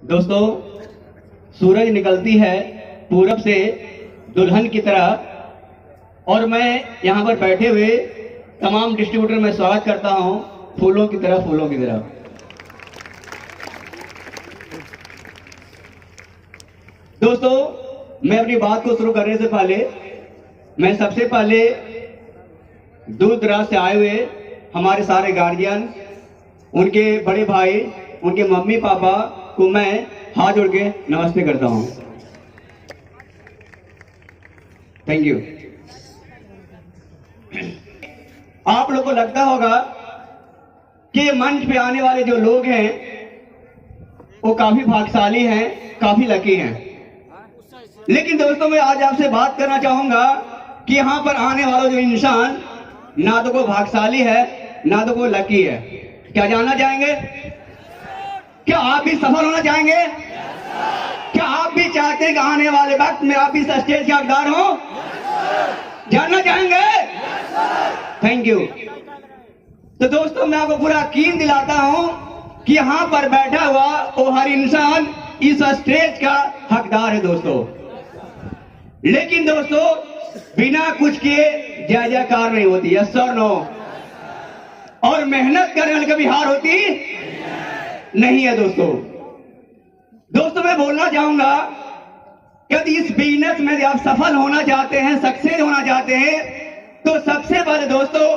दोस्तों, सूरज निकलती है पूरब से दुल्हन की तरह और मैं यहाँ पर बैठे हुए तमाम डिस्ट्रीब्यूटर में स्वागत करता हूँ फूलों की तरह फूलों की तरह। दोस्तों, मैं अपनी बात को शुरू करने से पहले मैं सबसे पहले दूर दराज से आए हुए हमारे सारे गार्जियन, उनके बड़े भाई, उनके मम्मी पापा को मैं हाथ जोड़ के नमस्ते करता हूं। Thank you. आप लोग को लगता होगा कि मंच पे आने वाले जो लोग हैं वो काफी भाग्यशाली हैं, काफी लकी हैं, लेकिन दोस्तों मैं आज आपसे बात करना चाहूंगा कि यहां पर आने वाला जो इंसान ना तो कोई भाग्यशाली है ना तो कोई लकी है। क्या जानना चाहेंगे? क्या आप भी सफल होना चाहेंगे? क्या आप भी चाहते हैं कि आने वाले वक्त में आप भी स्टेज के हकदार हो? जानना चाहेंगे? Thank you. तो दोस्तों मैं आपको पूरा यकीन दिलाता हूं कि यहाँ पर बैठा हुआ वो हर इंसान इस स्टेज का हकदार है दोस्तों। लेकिन दोस्तों बिना कुछ किए जय जयकार नहीं होती, यस और नो? और मेहनत करने वाले कभी हार होती नहीं है दोस्तों मैं बोलना चाहूंगा यदि इस बिजनेस में आप सफल होना चाहते हैं, सक्सेस होना चाहते हैं, तो सबसे पहले दोस्तों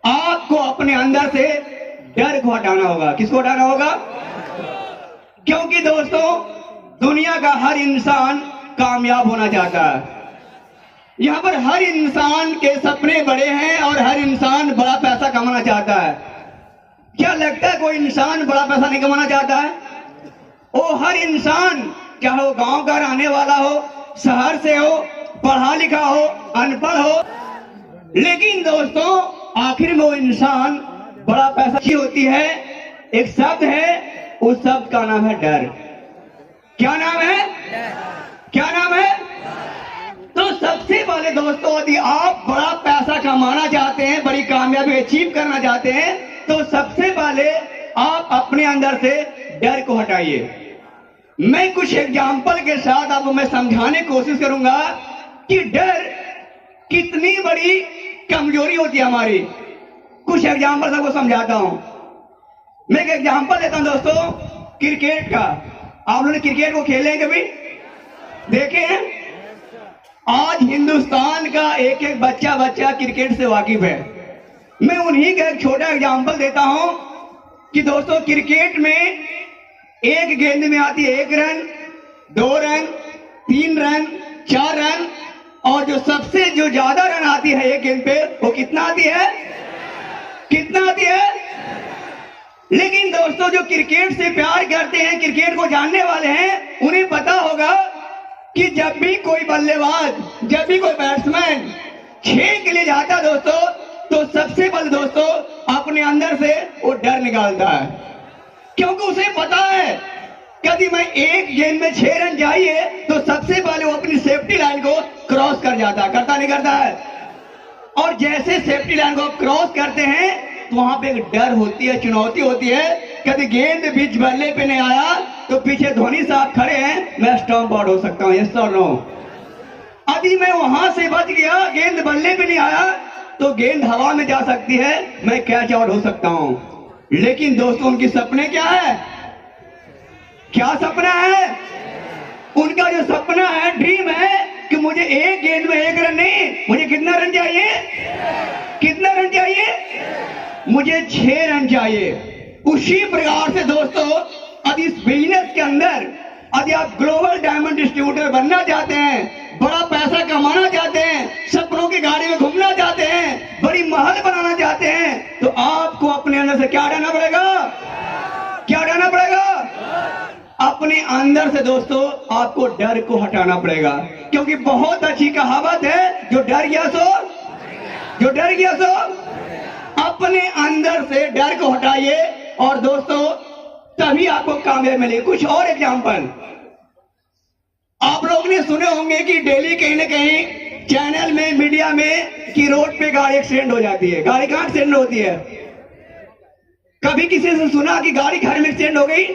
आपको अपने अंदर से डर को हटाना होगा। किसको हटाना होगा? क्योंकि दोस्तों दुनिया का हर इंसान कामयाब होना चाहता है। यहाँ पर हर इंसान के सपने बड़े हैं और हर इंसान बड़ा पैसा कमाना चाहता है। क्या लगता है कोई इंसान बड़ा पैसा नहीं कमाना चाहता है? वो हर इंसान, चाहे वो गांव का रहने वाला हो, शहर से हो, पढ़ा लिखा हो, अनपढ़ हो, लेकिन दोस्तों आखिर में वो इंसान बड़ा पैसा की होती है। एक शब्द है, उस शब्द का नाम है डर। क्या नाम है? क्या नाम है? तो सबसे पहले दोस्तों यदि आप बड़ा पैसा कमाना चाहते हैं, बड़ी कामयाबी अचीव करना चाहते हैं, तो सबसे पहले आप अपने अंदर से डर को हटाइए। मैं कुछ एग्जाम्पल के साथ आपको मैं समझाने की कोशिश करूंगा कि डर कितनी बड़ी कमजोरी होती है हमारी। कुछ एग्जाम्पल आपको समझाता हूं। मैं एक एग्जाम्पल देता हूं दोस्तों क्रिकेट का। आप लोगों ने क्रिकेट को खेले हैं कभी? देखे हैं? आज हिंदुस्तान का एक एक बच्चा क्रिकेट से वाकिफ है। मैं उन्हीं का एक छोटा एग्जाम्पल देता हूं कि दोस्तों क्रिकेट में एक गेंद में आती है 1 रन, 2 रन, 3 रन, 4 रन, और जो सबसे जो ज्यादा रन आती है एक गेंद पे वो कितना आती है? कितना आती है? लेकिन दोस्तों जो क्रिकेट से प्यार करते हैं, क्रिकेट को जानने वाले हैं, उन्हें पता होगा कि जब भी कोई बल्लेबाज, जब भी कोई बैट्समैन 6 के लिए जाता दोस्तों, तो सबसे पहले दोस्तों अपने अंदर से वो डर निकालता है, क्योंकि उसे पता है यदि मैं एक गेंद में 6 रन चाहिए तो सबसे पहले वो अपनी सेफ्टी लाइन को क्रॉस कर जाता है। करता नहीं करता है? और जैसे सेफ्टी लाइन को क्रॉस करते हैं तो वहां पे एक डर होती है, चुनौती होती है, कभी गेंद बीच बल्ले पे नहीं आया तो पीछे धोनी साहब खड़े हैं, मैं स्टंप आउट हो सकता हूं, यस और नो? यदि मैं वहां से बच गया, गेंद बल्ले पे नहीं आया, तो गेंद हवा में जा सकती है, मैं कैच आउट हो सकता हूं। लेकिन दोस्तों उनके सपने क्या है? क्या सपना है उनका? जो सपना है, ड्रीम है कि मुझे एक गेंद में 1 रन नहीं, मुझे कितना रन चाहिए? कितना रन चाहिए? मुझे 6 रन चाहिए। उसी प्रकार से दोस्तों अब इस बिजनेस के अंदर यदि आप ग्लोबल डायमंड डिस्ट्रीब्यूटर बनना चाहते हैं, बड़ा पैसा कमाना चाहते हैं, सपनों की गाड़ी में घूमना चाहते हैं, बड़ी महल बनाना चाहते हैं, तो आपको अपने अंदर से क्या हटाना पड़ेगा? क्या हटाना पड़ेगा? अपने अंदर से दोस्तों आपको डर को हटाना पड़ेगा, क्योंकि बहुत अच्छी कहावत है, जो डर गया सो, जो डर गया सो। अपने अंदर से डर को हटाइए और दोस्तों तभी आपको कामयाबी मिलेगी। कुछ और एग्जाम्पल आप लोग ने सुने होंगे कि डेली कहीं ना कहीं चैनल में, मीडिया में कि रोड पे गाड़ी एक्सीडेंट हो जाती है। गाड़ी कहां एक्सीडेंट होती है? कभी किसी से सुना कि गाड़ी घर में एक्सीडेंट हो गई?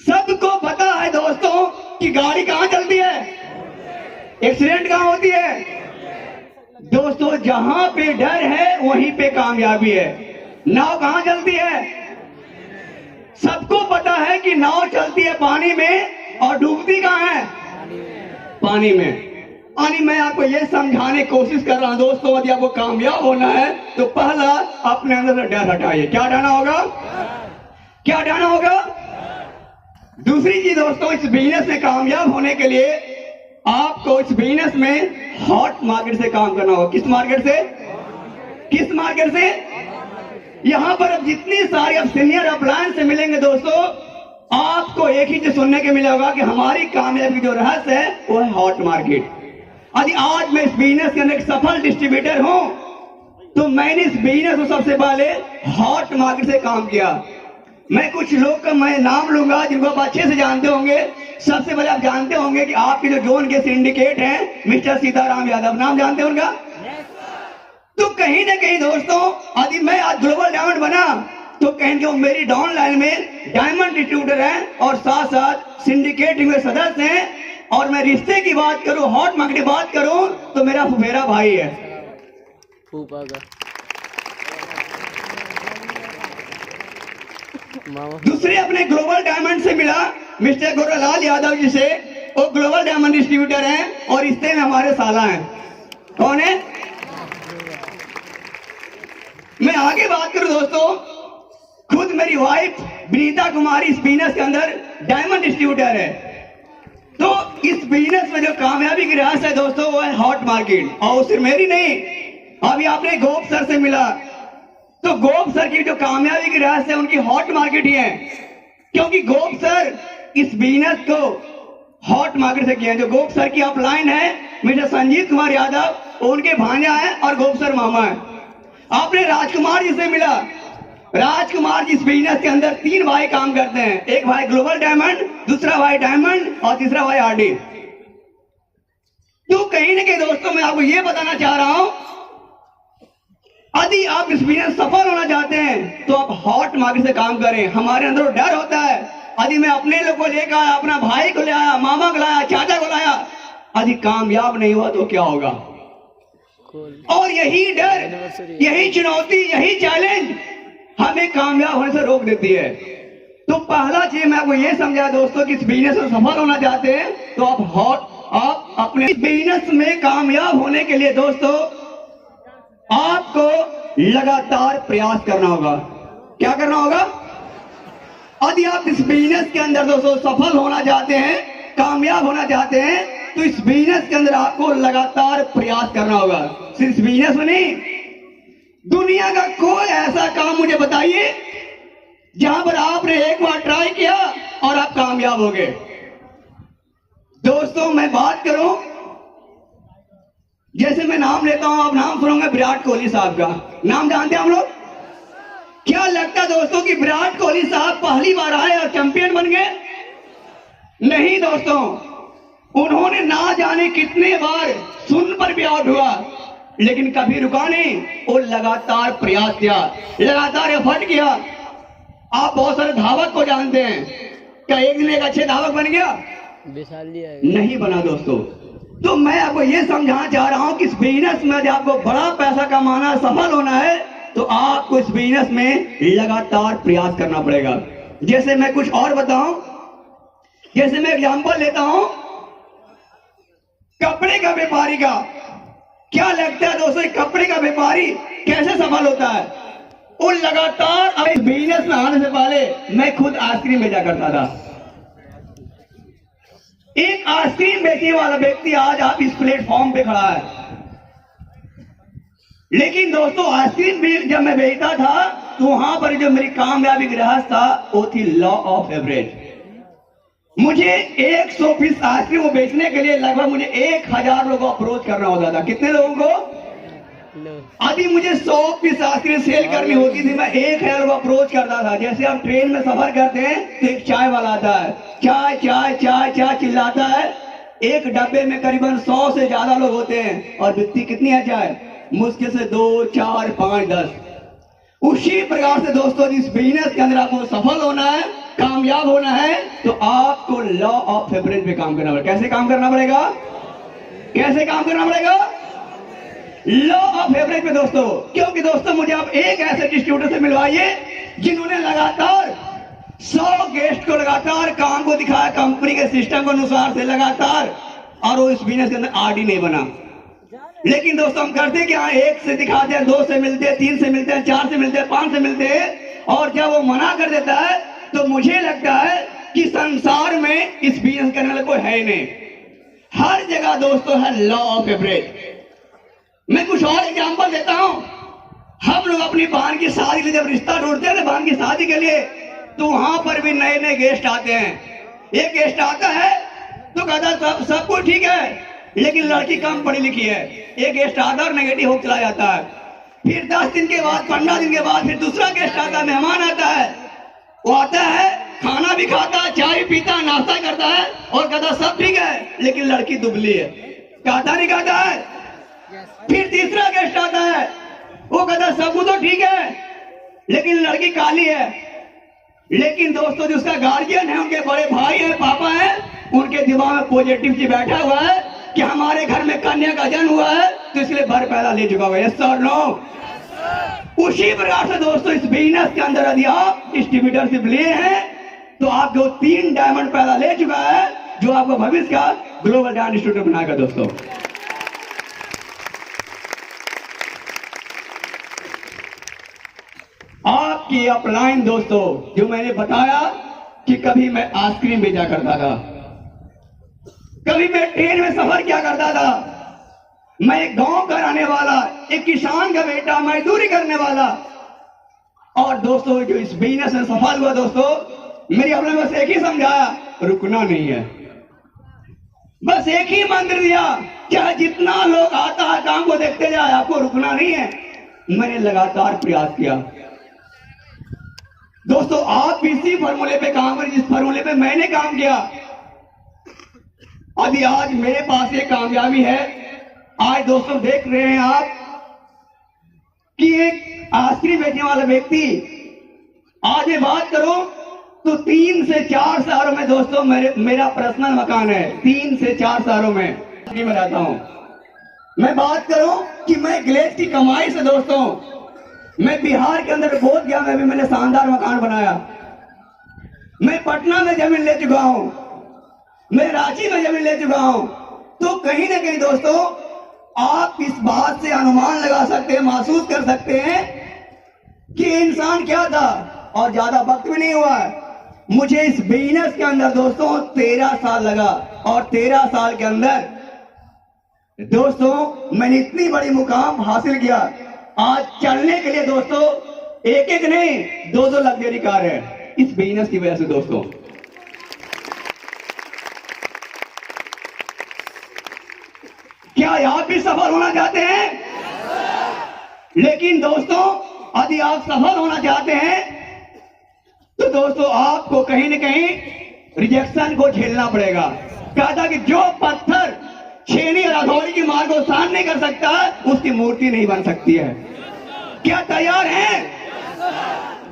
सबको पता है दोस्तों कि गाड़ी कहां चलती है, एक्सीडेंट कहां होती है। दोस्तों जहां पे डर है वहीं पे कामयाबी है। नाव कहां चलती है, सबको पता है कि नाव चलती है पानी में और डूबती कहां है, पानी में। यानी मैं आपको यह समझाने की कोशिश कर रहा हूं दोस्तों, यदि आपको कामयाब होना है तो पहला अपने अंदर से डर हटाइए। क्या हटाना होगा, क्या हटाना होगा। दूसरी चीज दोस्तों, इस बिजनेस में कामयाब होने के लिए आपको इस बिजनेस में हॉट मार्केट से काम करना होगा। किस मार्केट से, किस मार्केट से। यहां पर अब जितनी सारी अब सीनियर अप्लायंस से मिलेंगे दोस्तों, आपको एक ही चीज सुनने के मिलेगा कि हमारी कामयाबी जो रहस्य है वो है हॉट मार्केट। यदि आज मैं इस बिजनेस के अंदर एक सफल डिस्ट्रीब्यूटर हूं तो मैंने इस बिजनेस को सबसे पहले हॉट मार्केट से काम किया। मैं कुछ लोग का मैं नाम लूंगा जिनको आप अच्छे से जानते होंगे। सबसे पहले आप जानते होंगे कि आपके जो जोन के सिंडिकेट हैं मिस्टर सीताराम यादव, नाम जानते हैं उनका। तो कहीं ना कहीं दोस्तों यदि मैं आज ग्लोबल डायमंड बना तो कहेंगे वो मेरी डाउन लाइन में डायमंड डिस्ट्रीब्यूटर हैं और साथ साथ सिंडिकेट में सदस्य हैं। और मैं रिश्ते की बात करूं, हॉट मार्केट की बात करूं तो मेरा फुफेरा भाई है। फूफा का दूसरे अपने ग्लोबल डायमंड से मिला मिस्टर गोरालाल यादव जी से, वो ग्लोबल डायमंड डिस्ट्रीब्यूटर हैं और रिश्ते में हमारे साला हैं। कौन है, मैं आगे बात करूं दोस्तों, खुद मेरी वाइफ विनीता कुमारी इस बिजनेस के अंदर डायमंड डिस्ट्रीब्यूटर है। तो इस बिजनेस में जो कामयाबी की रहस्य है दोस्तों वो है हॉट मार्केट। और सिर्फ मेरी नहीं, अभी आपने गोप सर से मिला तो गोप सर की जो कामयाबी की रहस्य है उनकी हॉट मार्केट ही है, क्योंकि गोप सर इस बिजनेस को हॉट मार्केट से किए हैं। जो गोप सर की अपलाइन है मिस्टर संजीत कुमार यादव, उनके भांजा है और गोप सर मामा है। आपने राजकुमार जी से मिला, राजकुमार जी इस बिजनेस के अंदर 3 भाई काम करते हैं। एक भाई ग्लोबल डायमंड, दूसरा भाई डायमंड और तीसरा भाई आरडी। तो कहीं ना कहीं दोस्तों मैं आपको यह बताना चाह रहा हूं, यदि आप इस बिजनेस सफल होना चाहते हैं तो आप हॉट मार्केट से काम करें। हमारे अंदर डर होता है, यदि मैं अपने लोग को लेकर आया, अपना भाई को ले आया, मामा को लाया, चाचा को लाया, यदि कामयाब नहीं हुआ तो क्या होगा। और यही डर, यही चुनौती, यही चैलेंज हमें कामयाब होने से रोक देती है। तो पहला चीज मैं आपको यह समझा दोस्तों कि इस बिजनेस में सफल होना चाहते हैं तो आप अपने बिजनेस में कामयाब होने के लिए दोस्तों आपको लगातार प्रयास करना होगा। क्या करना होगा, यदि आप इस बिजनेस के अंदर दोस्तों सफल होना चाहते हैं, कामयाब होना चाहते हैं तो इस बिजनेस के अंदर आपको लगातार प्रयास करना होगा। सिर्फ इस बिजनेस में नहीं, दुनिया का कोई ऐसा काम मुझे बताइए जहां पर आपने एक बार ट्राई किया और आप कामयाब हो गए। दोस्तों मैं बात करूं, जैसे मैं नाम लेता हूं, आप नाम सुनोगे विराट कोहली साहब का, नाम जानते हैं हम लोग। क्या लगता है दोस्तों कि विराट कोहली साहब पहली बार आए और चैंपियन बन गए? नहीं दोस्तों, उन्होंने ना जाने कितने बार सुन पर भी आउट हुआ लेकिन कभी रुका नहीं, वो लगातार प्रयास किया, लगातार एफर्ट किया। आप बहुत सारे धावक को जानते हैं, क्या एक दिन एक अच्छे धावक बन गया? नहीं बना दोस्तों। तो मैं आपको ये समझाना चाह रहा हूं कि इस बिजनेस में यदि आपको बड़ा पैसा कमाना, सफल होना है तो आपको इस बिजनेस में लगातार प्रयास करना पड़ेगा। जैसे मैं कुछ और बताऊं, जैसे मैं एग्जांपल लेता हूं कपड़े का व्यापारी का। क्या लगता है दोस्तों कपड़े का व्यापारी कैसे सफल होता है? वो लगातार इस बिजनेस में आने से पहले मैं खुद आइसक्रीम बेचा करता था। एक आइसक्रीम बेचने वाला व्यक्ति आज आप इस प्लेटफॉर्म पे खड़ा है, लेकिन दोस्तों आइसक्रीम भी जब मैं बेचता था तो वहां पर जो मेरी कामयाबी की रहस्य था वो थी लॉ ऑफ एवरेज। मुझे 100 पीस आइसक्रीम को बेचने के लिए लगभग मुझे 1000 लोगों को अप्रोच करना होता था। कितने लोगों को? यदि मुझे 100 पीस आइसक्रीम सेल करनी होती थी, मैं 1000 लोगों को अप्रोच करता था। जैसे आप ट्रेन में सफर करते हैं तो एक चाय वाला आता है, चाय चाय चाय चाय चिल्लाता है। एक डब्बे में करीबन 100 से ज्यादा लोग होते हैं और बिकती कितनी है चाय? मुश्किल से 2, 4, 5, 10। उसी प्रकार से दोस्तों इस बिजनेस के अंदर आपको सफल होना है, कामयाब कामयाब होना है तो आपको लॉ ऑफ एवरेज पे काम करना पड़ेगा। कैसे काम करना पड़ेगा? कैसे काम करना पड़ेगा? लॉ ऑफ एवरेज पे दोस्तों। क्योंकि दोस्तों मुझे आप एक ऐसे डिस्ट्रीब्यूटर से मिलवाइए जिन्होंने लगातार 100 गेस्ट को लगातार काम को दिखाया, कंपनी के सिस्टम के अनुसार से लगातार, और वो इस बिजनेस के अंदर आरडी नहीं बना। लेकिन दोस्तों हम करते क्या, एक से दिखाते हैं, 2 से मिलते हैं, 3 से मिलते हैं, 4 से मिलते हैं, 5 से मिलते हैं, और जब वो मना कर देता है तो मुझे लगता है कि संसार में इस बिजनेस करने वाला कोई है ही नहीं। हर जगह दोस्तों है लॉ ऑफ एवरेज। मैं कुछ और एग्जांपल देता हूं। हम लोग अपनी बहन की शादी के लिए जब रिश्ता ढूंढते हैं ना, बहन की शादी के लिए, तो वहां पर भी नए नए गेस्ट आते हैं। एक गेस्ट आता है तो कहता सब कुछ ठीक है, लेकिन लड़की कम पढ़ी लिखी है। एक गेस्ट आता है और नेगेटिव हो चला जाता है। फिर 10 दिन के बाद, 15 दिन के बाद फिर दूसरा गेस्ट आता है, मेहमान आता है। वो आता है, खाना भी खाता है, चाय पीता है, नाश्ता करता है और कहता सब ठीक है, लेकिन लड़की दुबली है। कहता नहीं कहता है। फिर तीसरा गेस्ट आता है, वो कहता सब कुछ तो ठीक है, लेकिन लड़की काली है। लेकिन दोस्तों जो उसका गार्जियन है, उनके बड़े भाई है, पापा है, उनके दिमाग में पॉजिटिव से बैठा हुआ है कि हमारे घर में कन्या का जन्म हुआ है तो इसलिए भर पैदा ले चुका हुआ है। यस और नो? उसी प्रकार से दोस्तों इस बिजनेस के अंदर यदि आप डिस्ट्रीब्यूटरशिप लिए हैं तो आपको 3 डायमंड पैदा ले चुका है, जो आपको भविष्य का ग्लोबल डायमंड डिस्ट्रीब्यूटर बनाएगा। दोस्तों आपकी अपलाइन दोस्तों, जो मैंने बताया कि कभी मैं आइसक्रीम बेचा करता था, कभी मैं ट्रेन में सफर किया करता था, मैं एक गांव का रहने वाला, एक किसान का बेटा, मजदूरी करने वाला, और दोस्तों जो इस बिजनेस में सफल हुआ दोस्तों, मेरी अपने बस एक ही समझाया, रुकना नहीं है। बस एक ही मंत्र दिया, चाहे जितना लोग आता है काम को देखते जाए, आपको रुकना नहीं है। मैंने लगातार प्रयास किया। दोस्तों आप इसी फॉर्मूले पे काम करें जिस फॉर्मूले पे मैंने काम किया। अभी आज मेरे पास एक कामयाबी है। आज दोस्तों देख रहे हैं आप कि एक आइसक्रीम बेचने वाला व्यक्ति, आज ये बात करो तो 3 से 4 शहरों में दोस्तों मेरा पर्सनल मकान है। 3 से 4 शहरों में मैं रहता हूं। मैं बात करूं कि मैं ग्लेस की कमाई से दोस्तों, मैं बिहार के अंदर बोध गया में भी मैंने शानदार मकान बनाया। मैं पटना में जमीन ले चुका हूं, मैं रांची में जमीन ले चुका हूं। तो कहीं ना कहीं दोस्तों आप इस बात से अनुमान लगा सकते हैं, महसूस कर सकते हैं कि इंसान क्या था। और ज्यादा वक्त भी नहीं हुआ है। मुझे इस बिजनेस के अंदर दोस्तों 13 साल लगा, और 13 साल के अंदर दोस्तों मैंने इतनी बड़ी मुकाम हासिल किया। आज चलने के लिए दोस्तों एक एक नहीं 2-2 लग्जरी कार है इस बिजनेस की वजह से। दोस्तों क्या आप भी सफल होना चाहते हैं? लेकिन दोस्तों यदि आप सफल होना चाहते हैं तो दोस्तों आपको कहीं न कहीं रिजेक्शन को झेलना पड़ेगा। कहा था कि जो पत्थर छेनी और हथौड़ी की मार को सहन नहीं कर सकता उसकी मूर्ति नहीं बन सकती है। क्या तैयार हैं?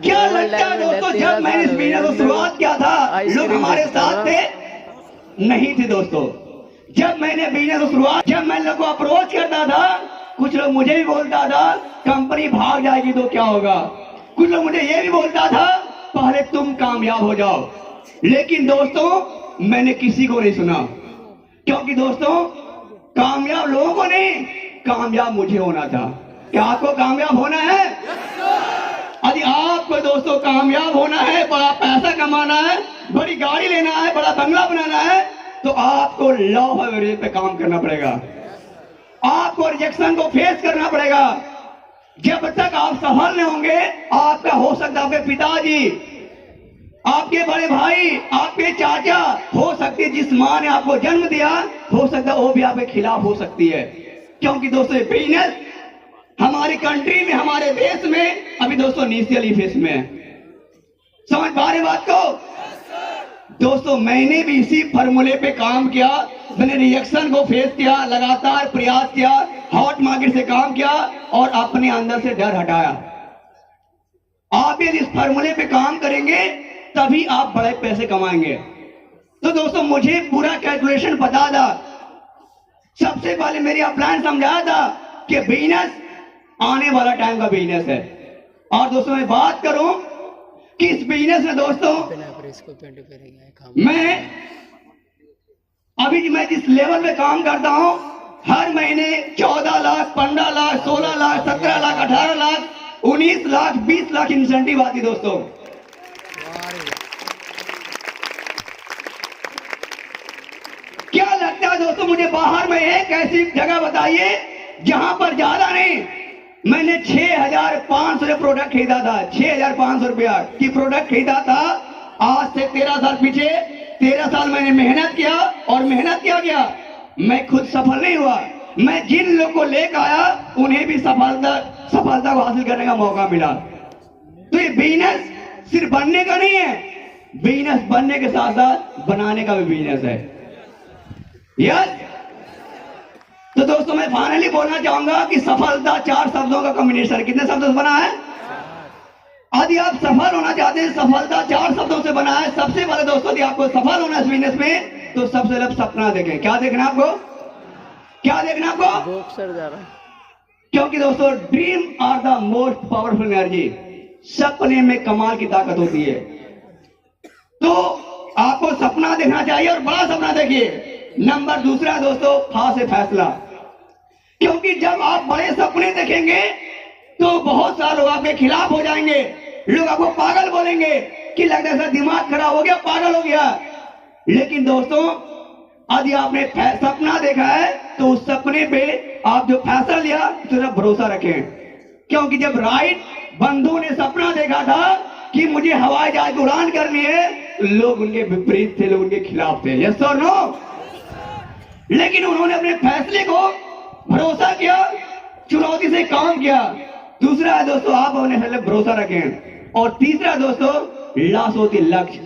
क्या लगता है दोस्तों जब मैंने इस बिजनेस को शुरुआत किया था लोग हमारे साथ थे? नहीं थे दोस्तों। जब मैंने बिजनेस को शुरुआत, जब मैं लोगों को अप्रोच करता था, कुछ लोग मुझे भी बोलता था कंपनी भाग जाएगी तो क्या होगा। कुछ लोग मुझे ये भी बोलता था पहले तुम कामयाब हो जाओ। लेकिन दोस्तों मैंने किसी को नहीं सुना, क्योंकि दोस्तों कामयाब लोगों को नहीं, कामयाब मुझे होना था। क्या आपको कामयाब होना है? यदि आपको दोस्तों कामयाब होना है, बड़ा पैसा कमाना है, बड़ी गाड़ी लेना है, बड़ा बंगला बनाना है, तो आपको लॉ ऑफ एवरेज पे काम करना पड़ेगा। आपको रिजेक्शन को फेस करना पड़ेगा। जब तक आप सफल नहीं होंगे, आपका हो सकता है आपके पिताजी, आपके बड़े भाई, आपके चाचा, हो सकती है जिस मां ने आपको जन्म दिया, हो सकता है वो भी आपके खिलाफ हो सकती है। क्योंकि दोस्तों बिजनेस हमारी कंट्री में, हमारे देश में अभी दोस्तों इनिशियल फेज में है। समझ पा रहे बात को? दोस्तों मैंने भी इसी फॉर्मूले पे काम किया। मैंने रिजेक्शन को फेस किया, लगातार प्रयास किया, हॉट मार्केट से काम किया और अपने अंदर से डर हटाया। आप यदि इस फॉर्मूले पे काम करेंगे तभी आप बड़े पैसे कमाएंगे। तो दोस्तों मुझे पूरा कैलकुलेशन पता था। सबसे पहले मेरी अपलाइन समझाया था कि बिजनेस आने वाला टाइम का बिजनेस है। और दोस्तों मैं बात करूं कि इस बिजनेस में दोस्तों मैं जिस लेवल पे काम करता हूं, हर महीने 14 लाख, 15 लाख, 16 लाख, 17 लाख, 18 लाख, 19 लाख, 20 लाख इंसेंटिव आती दोस्तों। क्या लगता है दोस्तों मुझे बाहर में एक ऐसी जगह बताइए जहां पर ज्यादा नहीं, मैंने 6,500 का प्रोडक्ट खरीदा था, 6,500 रुपया की प्रोडक्ट खरीदा था। आज से 13 साल पीछे, 13 साल मैंने मेहनत किया, और मेहनत क्या किया, मैं खुद सफल नहीं हुआ, मैं जिन लोग को लेकर आया उन्हें भी सफलता को हासिल करने का मौका मिला। तो ये बिजनेस सिर्फ बनने का नहीं है, बिजनेस बनने के साथ साथ बनाने का भी बिजनेस है। यस। तो दोस्तों मैं फाइनली बोलना चाहूंगा कि सफलता 4 शब्दों का कॉम्बिनेशन। कितने शब्दों से बना है? यदि आप सफल होना चाहते हैं, सफलता 4 शब्दों से बना है। सबसे पहले दोस्तों यदि आपको सफल होना है इस बिजनेस में, तो सबसे पहले सपना देखें। क्या देखना आपको? क्या देखना आपको? क्योंकि दोस्तों dream are the most powerful energy. सपने में कमाल की ताकत होती है। तो आपको सपना देखना चाहिए और बड़ा सपना देखिए। नंबर दूसरा दोस्तों, हाँ से फैसला। क्योंकि जब आप बड़े सपने देखेंगे तो बहुत सारे लोग आपके खिलाफ हो जाएंगे, लोग आपको पागल बोलेंगे कि लगता है दिमाग खराब हो गया, पागल हो गया। लेकिन दोस्तों यदि आपने सपना देखा है तो उस सपने पे आप जो फैसला लिया तो सिर्फ भरोसा रखें। क्योंकि जब राइट बंधु ने सपना देखा था कि मुझे हवाई जहाज की उड़ान करनी है, लोग उनके विपरीत थे, लोग उनके खिलाफ थे। यस और नो? लेकिन उन्होंने अपने फैसले को भरोसा किया, चुनौती से काम किया। दूसरा है दोस्तों, आप अपने फैसले भरोसा रखें। और तीसरा दोस्तों, लास्ट होती है लक्ष्य।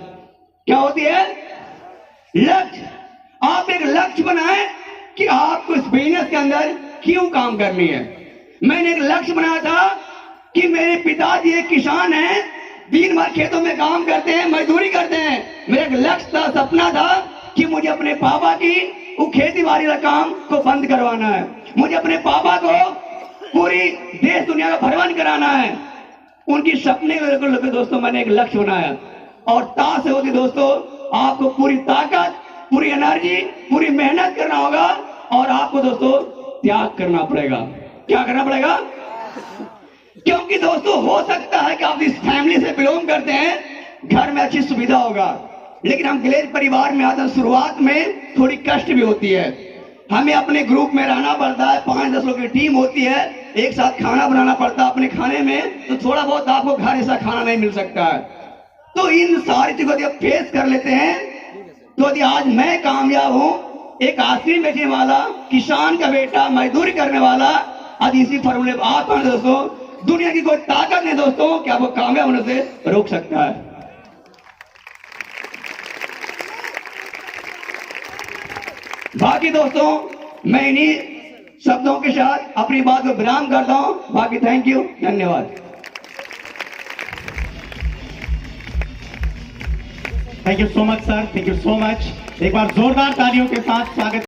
क्या होती है? लक्ष्य। आप एक लक्ष्य बनाएं कि आपको इस बिजनेस के अंदर क्यों काम करनी है। मैंने एक लक्ष्य बनाया था कि मेरे पिताजी एक किसान हैं, दिन भर खेतों में काम करते हैं, मजदूरी करते हैं। मेरा एक लक्ष्य था, सपना था कि मुझे अपने पापा की वो खेती बाड़ी का काम को बंद करवाना है, मुझे अपने पापा को पूरी देश दुनिया का भ्रमण कराना है। उनकी सपने को लेकर दोस्तों मैंने एक लक्ष्य बनाया। और ताश से होती दोस्तों, आपको पूरी ताकत, पूरी एनर्जी, पूरी मेहनत करना होगा, और आपको दोस्तों त्याग करना पड़ेगा। क्या करना पड़ेगा? क्योंकि दोस्तों हो सकता है कि आप इस फैमिली से बिलोंग करते हैं, घर में अच्छी सुविधा होगा, लेकिन हम गैर परिवार में आते हैं, शुरुआत में थोड़ी कष्ट भी होती है। हमें अपने ग्रुप में रहना पड़ता है, 5-10 लोगों की टीम होती है, एक साथ खाना बनाना पड़ता है। अपने खाने में तो थोड़ा बहुत आपको घर ऐसा खाना नहीं मिल सकता है। तो इन सारी चीजों को जब फेस कर लेते हैं, तो यदि आज मैं कामयाब हूं, एक आश्रम बेचने वाला, किसान का बेटा, मजदूरी करने वाला, आज इसी फॉर्मूले आप दोस्तों, दुनिया की कोई ताकत नहीं दोस्तों कि आपको कामयाब होने से रोक सकता है। बाकी दोस्तों मैं इन्हीं शब्दों के साथ अपनी बात को विराम करता हूं। बाकी थैंक यू, धन्यवाद। Thank you so much sir, thank you so much. एक बार जोरदार तालियों के साथ स्वागत।